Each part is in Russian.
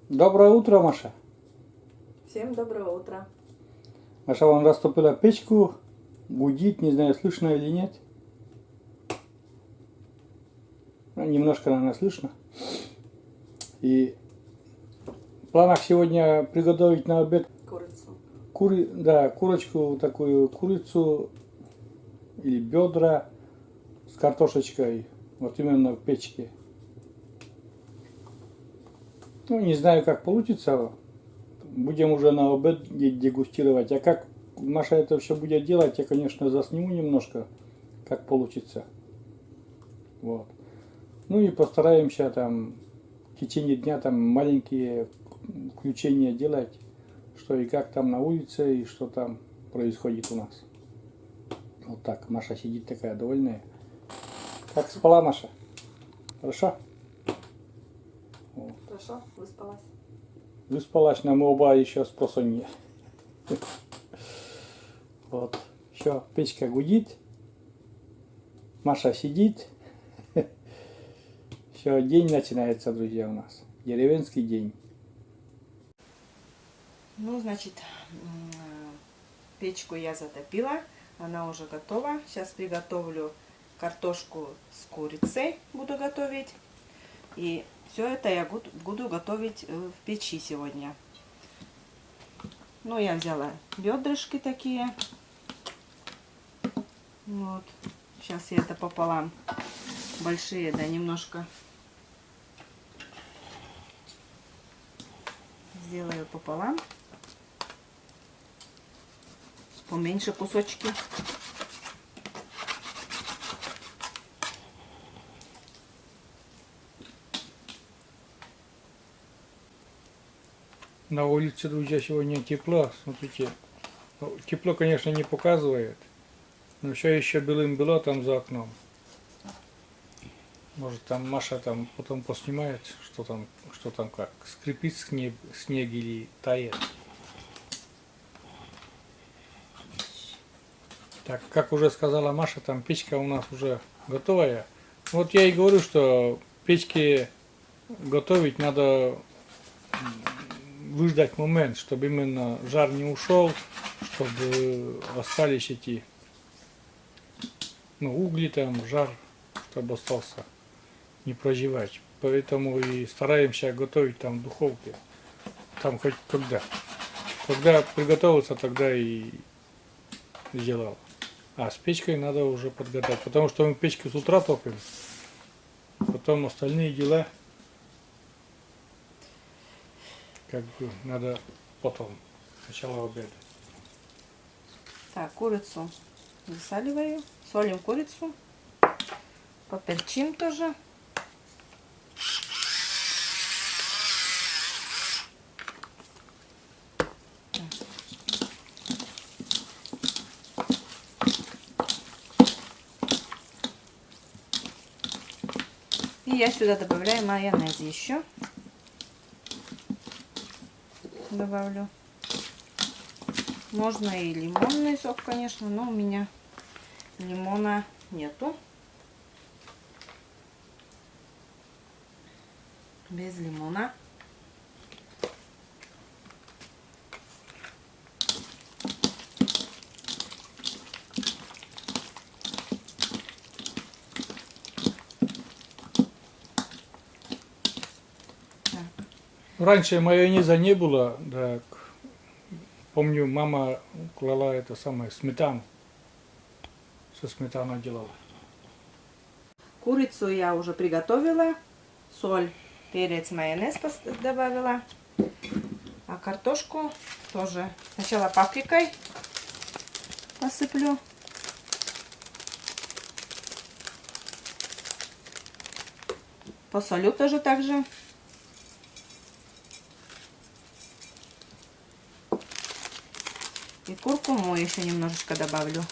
Доброе утро, Маша. Всем доброго утра. Маша вон растопила печку, гудит, не знаю, слышно или нет. Немножко, наверное, слышно. И в планах сегодня приготовить на обед Курицу. курочку, такую курицу или бедра с картошечкой, вот именно в печке. Ну, не знаю, как получится. Будем уже на обед дегустировать. А как Маша это все будет делать, я, конечно, засниму немножко, как получится. Вот. Ну и постараемся там в течение дня там маленькие включения делать, что и как там на улице, и что там происходит у нас. Вот так. Маша сидит такая довольная. Как спала, Маша? Хорошо? Хорошо, выспалась. Выспалась, нам оба еще с просонья. Вот. Все, печка гудит. Маша сидит. Все, день начинается, друзья, у нас. Деревенский день. Ну, значит, печку я затопила. Она уже готова. Сейчас приготовлю картошку с курицей. Буду готовить. И все это я буду готовить в печи сегодня. Ну, я взяла бедрышки такие. Вот. Сейчас я это пополам. Большие, да, немножко. Сделаю пополам. Поменьше кусочки. На улице, друзья, сегодня тепло. Смотрите. Ну, тепло, конечно, не показывает. Но все еще белым-бело там за окном. Может, там Маша там потом поснимает, что там как. Скрипит снег или тает. Так, как уже сказала Маша, там печка у нас уже готовая. Вот я и говорю, что печки готовить надо выждать момент, чтобы именно жар не ушел, чтобы остались эти угли там, жар, чтобы остался, не проживать. Поэтому и стараемся готовить там в духовке. Там хоть когда. Когда приготовился, тогда и сделал. А с печкой надо уже подгадать. Потому что мы печку с утра топим. Потом остальные дела как бы надо потом. Сначала обеда. Так, курицу засаливаю. Солим курицу. Поперчим тоже. И я сюда добавляю майонез еще. Добавлю. Можно и лимонный сок, конечно, но у меня лимона нету. Без лимона. Раньше майонеза не было, так. Помню, мама клала это самое сметану. Со сметаной делала. Курицу я уже приготовила. Соль, перец, майонез добавила. А картошку тоже сначала паприкой посыплю. Посолю тоже так же. И куркуму еще немножечко добавлю.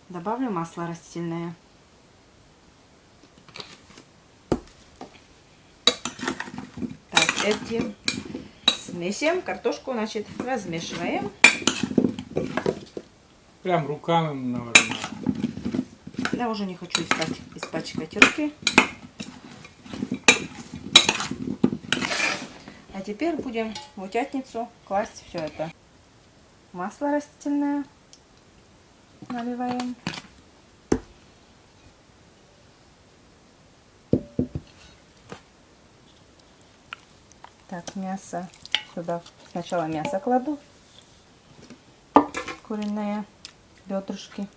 Добавлю масло растительное. Так, эти смесим. Картошку, значит, размешиваем. Прям руками, наверное. Я уже не хочу испачкать руки. А теперь будем в утятницу класть все это. Масло растительное наливаем. Так, мясо. Сюда сначала мясо кладу. Куриные бедрышки.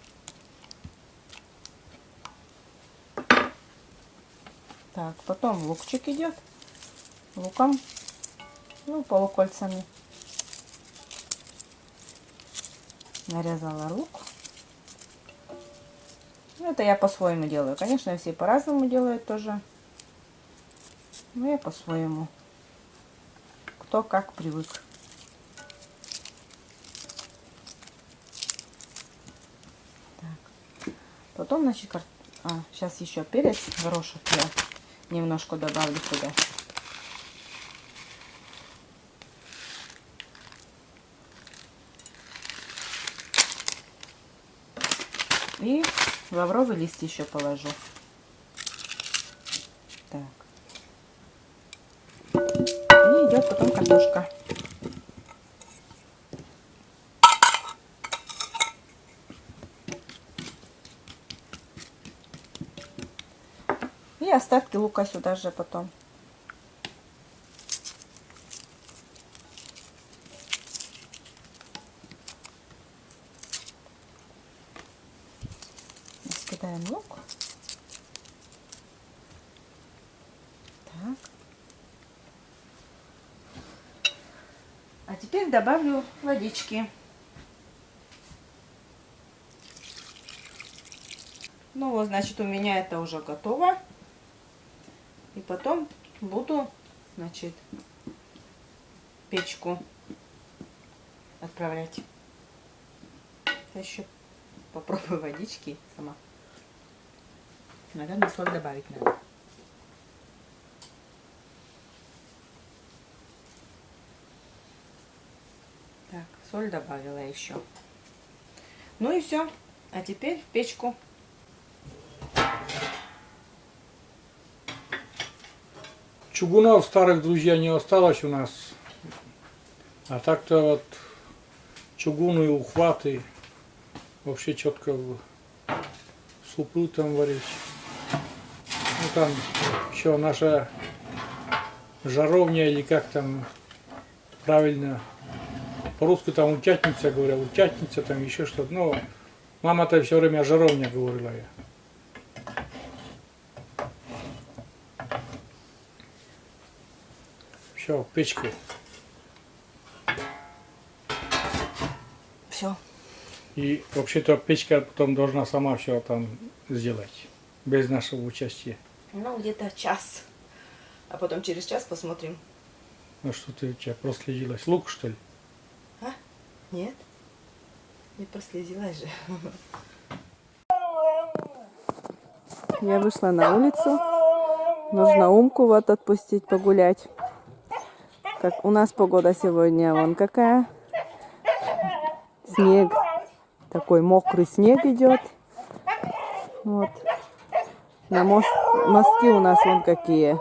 Так, потом лукчик идет. Луком, ну, полукольцами. Нарезала лук. Ну, это я по-своему делаю. Конечно, все по-разному делают тоже. Но я по-своему. Кто как привык. Так. Потом, значит, сейчас еще перец, горошек я немножко добавлю сюда. И лавровый лист еще положу. Так. И идет потом картошка. И остатки лука сюда же потом. Раскидаем лук. Так. А теперь добавлю водички. Ну вот, значит, у меня это уже готово. И потом буду, значит, печку отправлять. Я еще попробую водички сама. Наверное, соль добавить надо. Так, соль добавила еще. Ну и все. А теперь в печку. Чугунов старых, друзья, не осталось у нас. А так-то вот чугунные ухваты вообще четко супы там варить. Ну там еще наша жаровня или как там правильно. По-русски там утятница, говорят, утятница, там еще что-то. Но мама-то все время жаровня говорила я. Все, в печку. Все. И вообще-то печка потом должна сама все там сделать. Без нашего участия. Ну, где-то час. А потом через час посмотрим. Ну что ты у тебя проследилась? Лук, что ли? А? Нет? Не прослезилась же. Я вышла на улицу. Нужно Умку вот отпустить погулять. Как у нас погода сегодня вон какая. Снег. Такой мокрый снег идет. Вот. На мостки у нас вон какие.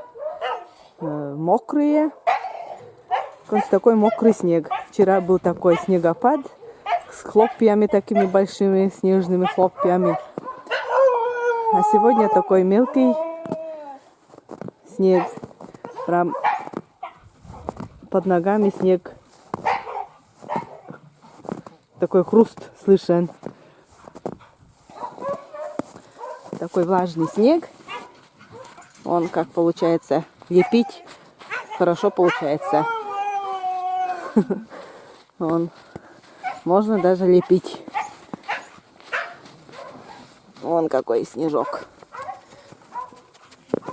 Мокрые. Такой мокрый снег. Вчера был такой снегопад с хлопьями такими большими, снежными хлопьями. А сегодня такой мелкий снег. Прям под ногами снег. Такой хруст слышен. Такой влажный снег. Он как получается лепить. Хорошо получается. Он можно даже лепить. Вон какой снежок.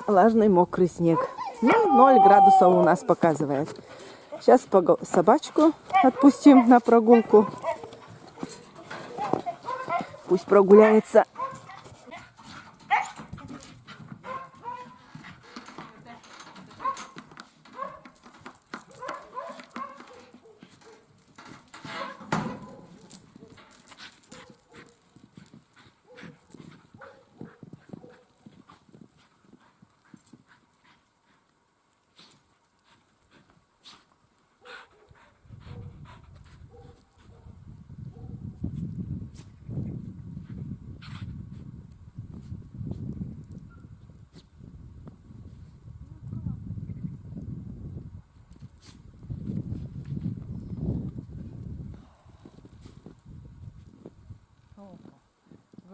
Влажный мокрый снег. Ну, 0 градусов у нас показывает. Сейчас собачку отпустим на прогулку. Пусть прогуляется.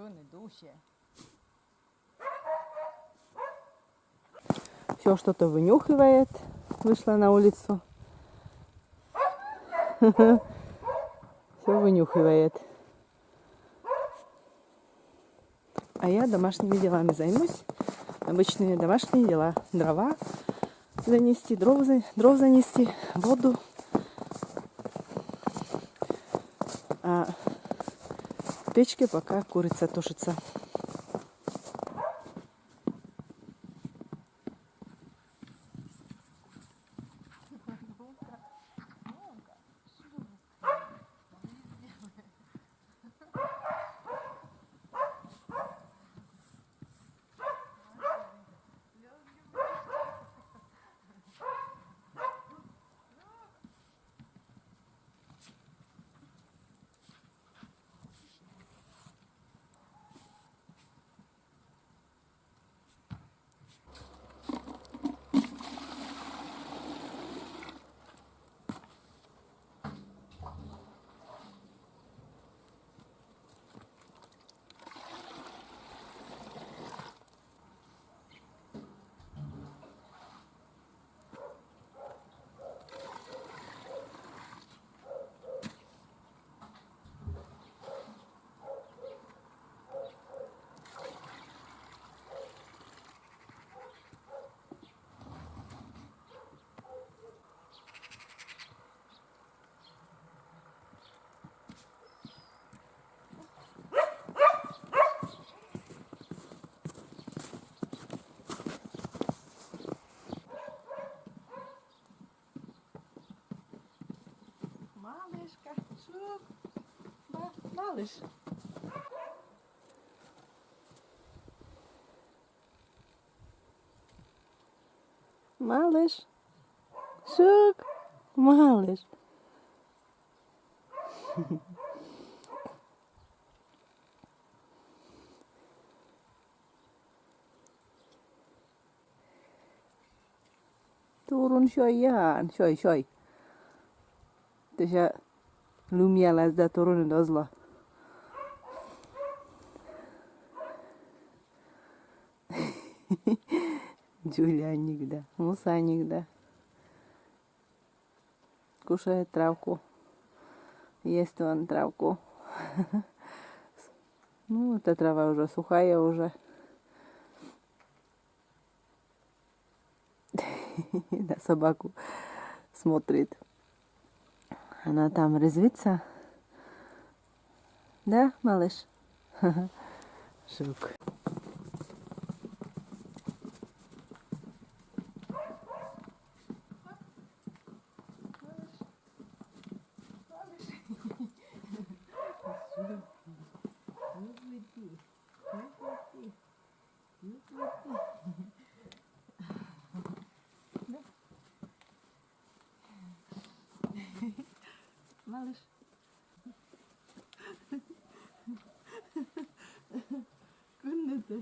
Schöne Dusche. Все что-то вынюхивает. Вышла на улицу. Все вынюхивает. А я домашними делами займусь. Обычные домашние дела. Дрова занести, дров занести, воду. А в печке пока курица тушится. Малышка, шук, малыш. Малыш, шук, малыш. Turun şoyan, şoy. Dışa lumiyalazda turun dozla. Джулианик, да. Мусаник, да. Кушает травку. Ест он травку. Ну, эта трава уже сухая уже. На собаку смотрит. Она там резвится. Да, малыш? Жук. Малыш. Күннете.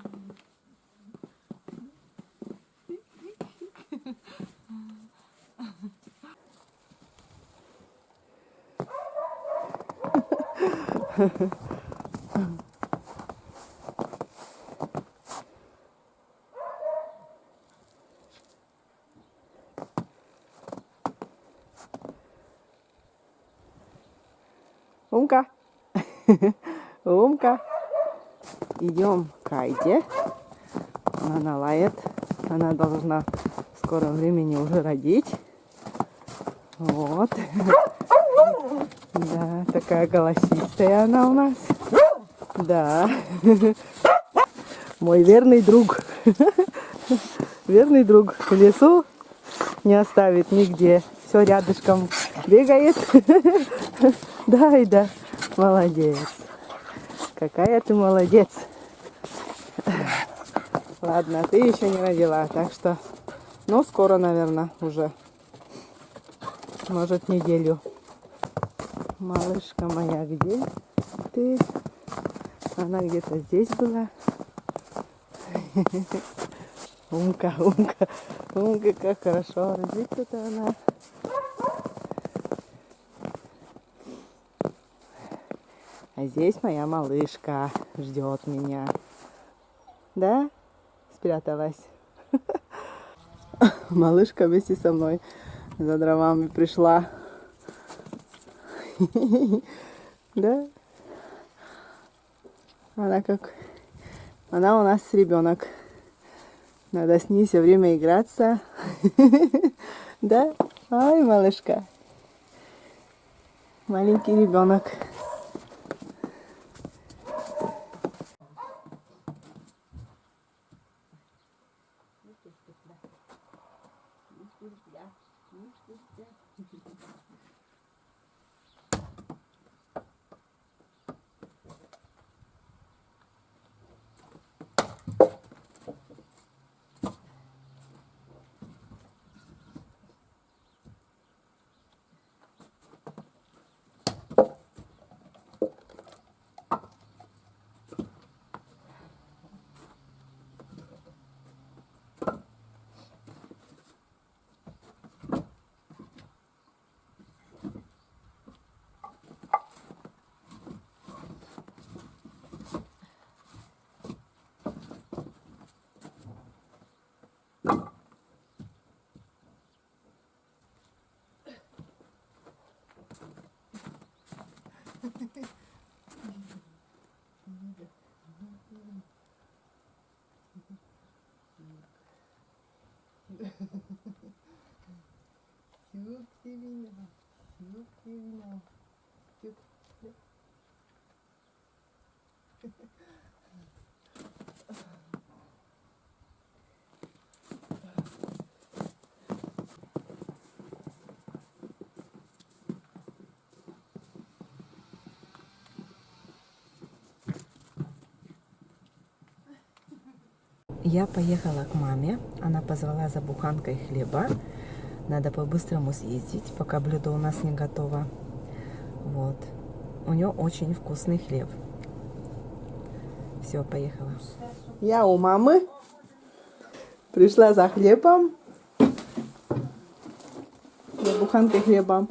Умка. Умка. Идем к Айде. Она лает. Она должна в скором времени уже родить. Вот. Да, такая голосистая она у нас. Да. Мой верный друг. Верный друг. В лесу не оставит нигде. Все рядышком бегает. Да, и да. Молодец. Какая ты молодец. Ладно, ты еще не родила, так что, ну, скоро, наверное, уже. Может, неделю. Малышка моя, где ты? Она где-то здесь была. Умка, умка. Умка, как хорошо родится-то она. А А здесь моя малышка ждет меня. Да? Спряталась. Малышка вместе со мной за дровами пришла. Да? Она у нас ребенок. Надо с ней все время играться. Да? Ай, малышка. Маленький ребенок. Я поехала к маме. Она позвала за буханкой хлеба. Надо по-быстрому съездить, пока блюдо у нас не готово. Вот. У нее очень вкусный хлеб. Все, поехала. Я у мамы. Пришла за хлебом. За буханкой хлеба.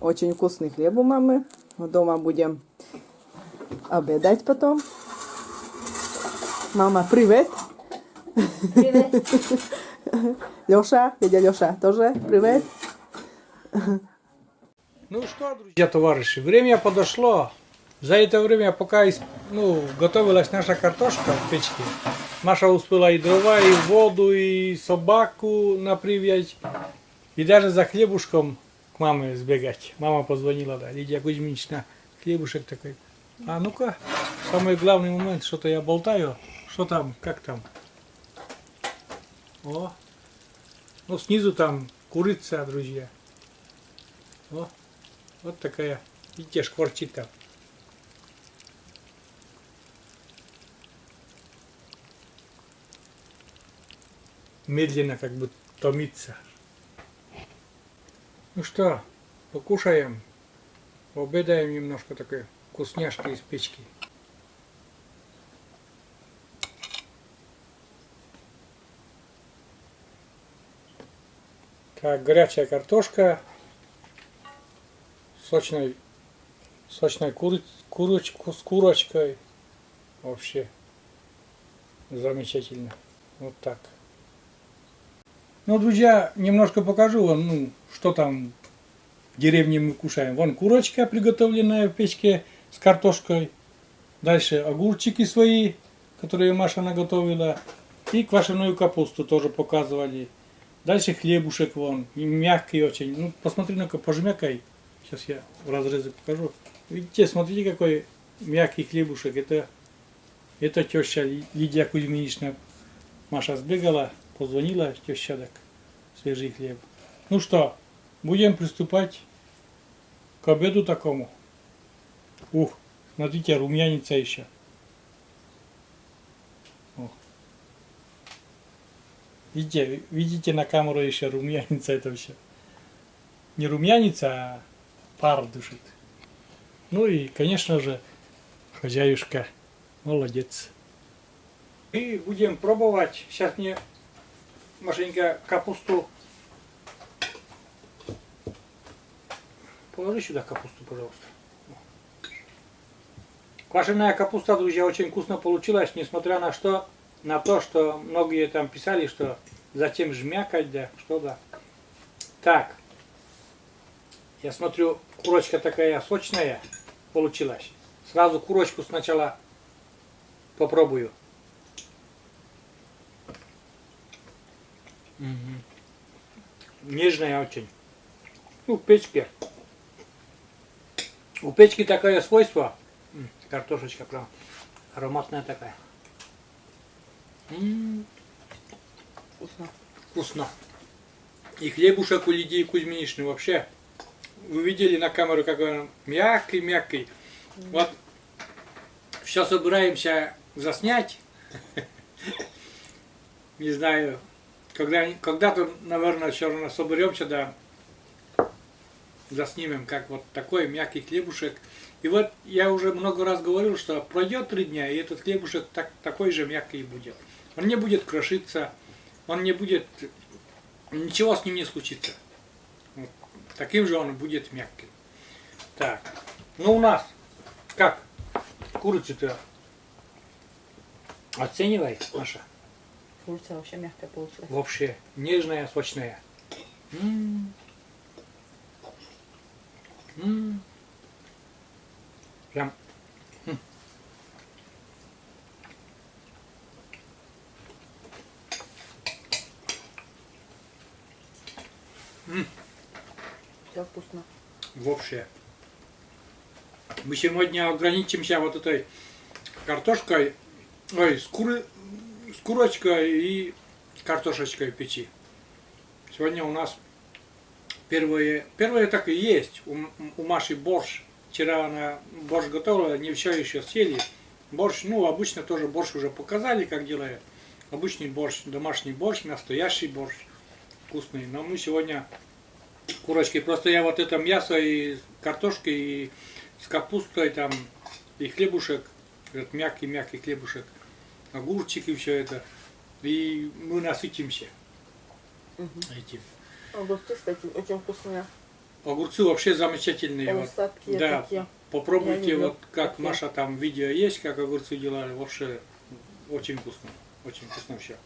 Очень вкусный хлеб у мамы. Дома будем обедать потом. Мама, привет. Привет. Леша, дядя Леша, тоже привет. Ну что, друзья, товарищи, время подошло. За это время, пока готовилась наша картошка в печке, Маша успела и дрова, и воду, и собаку напривять, и даже за хлебушком к маме сбегать. Мама позвонила, да, Лидия Кузьминична, хлебушек такой. А ну-ка, самый главный момент, что-то я болтаю. Что там, как там? О, ну снизу там курица, друзья. О, вот такая, видите, шкварчит там. Медленно как бы томится. Ну что, покушаем, пообедаем немножко такой вкусняшки из печки. Так, горячая картошка, сочной курочку с курочкой. Вообще замечательно. Вот так. Ну, друзья, немножко покажу вам, что там в деревне мы кушаем. Вон курочка, приготовленная в печке с картошкой. Дальше огурчики свои, которые Маша наготовила. И квашеную капусту тоже показывали. Дальше хлебушек вон, и мягкий очень. Ну, посмотри, ну-ка, пожмякай. Сейчас я в разрезе покажу. Видите, смотрите, какой мягкий хлебушек. Это теща Лидия Кузьминична. Маша сбегала, позвонила, теща, так, свежий хлеб. Ну что, будем приступать к обеду такому. Ух, смотрите, румянится еще. Видите на камеру еще румянится это все. Не румянится, а пар дышит. Ну и, конечно же, хозяюшка молодец. И будем пробовать. Сейчас мне Машенька капусту. Положи сюда капусту, пожалуйста. Квашеная капуста, друзья, очень вкусно получилась, несмотря на то, что многие там писали, что затем жмякать, да, что да. Так, я смотрю, курочка такая сочная получилась. Сразу курочку сначала попробую. Мгм. Нежная очень. Ну, в печке. У печки такое свойство. Картошечка прям ароматная такая. Вкусно. Вкусно. И хлебушек у Лидии Кузьминичны вообще. Вы видели на камеру, какой он мягкий. Вот все собираемся заснять. Не знаю, когда-то, наверное, все равно соберемся, да, заснимем, как вот такой мягкий хлебушек. И вот я уже много раз говорил, что пройдет 3 дня, и этот хлебушек такой же мягкий будет. Он не будет крошиться, он не будет, ничего с ним не случится. Вот. Таким же он будет мягким. Так, ну у нас, как, курицу-то оценивай, Маша. Курица вообще мягкая получилась. Вообще, нежная, сочная. Прям. Все вкусно. Вообще. Мы сегодня ограничимся вот этой картошкой, с курочкой и картошечкой в печи. Сегодня у нас первые так и есть. У Маши борщ. Вчера она борщ готовила, не все еще съели. Борщ, ну, обычно тоже борщ уже показали, как делают. Обычный борщ, домашний борщ, настоящий борщ. Вкусный. Но мы сегодня курочки. Просто я вот это мясо и картошки, и с капустой там, и хлебушек, этот мягкий хлебушек, огурчики, все это. И мы насытимся этим. Огурцы, кстати, очень вкусные. Огурцы вообще замечательные. Вот. Сладкие Да, такие. попробуйте, Я люблю вот как такие. Маша там видео есть, как огурцы делали, вообще очень вкусно все.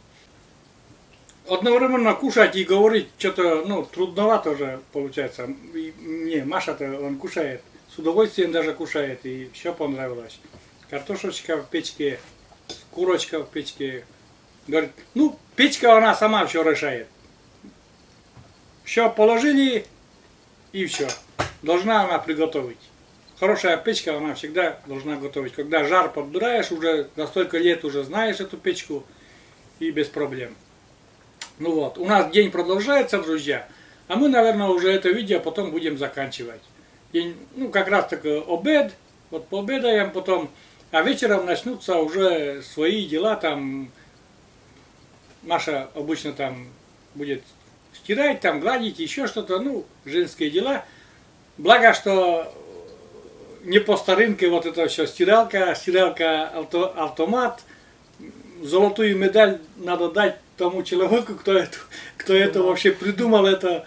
Одновременно кушать и говорить что-то, ну, трудновато уже получается. И мне Маша-то, он кушает, с удовольствием даже кушает, и все понравилось. Картошечка в печке, курочка в печке. Говорит, ну, печка она сама все решает. Все положили, и все. Должна она приготовить. Хорошая печка, она всегда должна готовить. Когда жар подбираешь, уже на столько лет уже знаешь эту печку, и без проблем. Ну вот, у нас день продолжается, друзья, а мы, наверное, уже это видео потом будем заканчивать. День, ну, как раз таки обед, вот пообедаем потом, а вечером начнутся уже свои дела, там, Маша обычно там будет стирать, там, гладить, еще что-то, ну, женские дела. Благо, что не по старинке вот это все стиралка автомат. Золотую медаль надо дать тому человеку, кто это вообще придумал, эту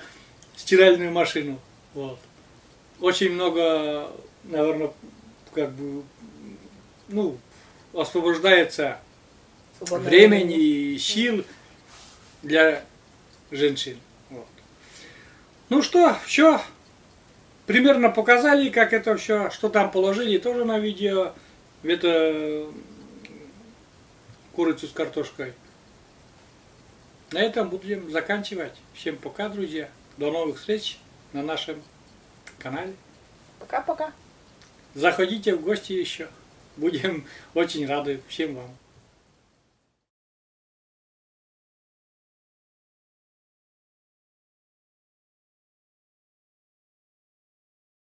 стиральную машину. Вот. Очень много, наверное, как бы, ну, освобождается времени и сил для женщин. Вот. Ну что, все. Примерно показали, как это все, что там положили, тоже на видео. Это курицу с картошкой. На этом будем заканчивать. Всем пока, друзья. До новых встреч на нашем канале. Пока-пока. Заходите в гости еще. Будем очень рады всем вам.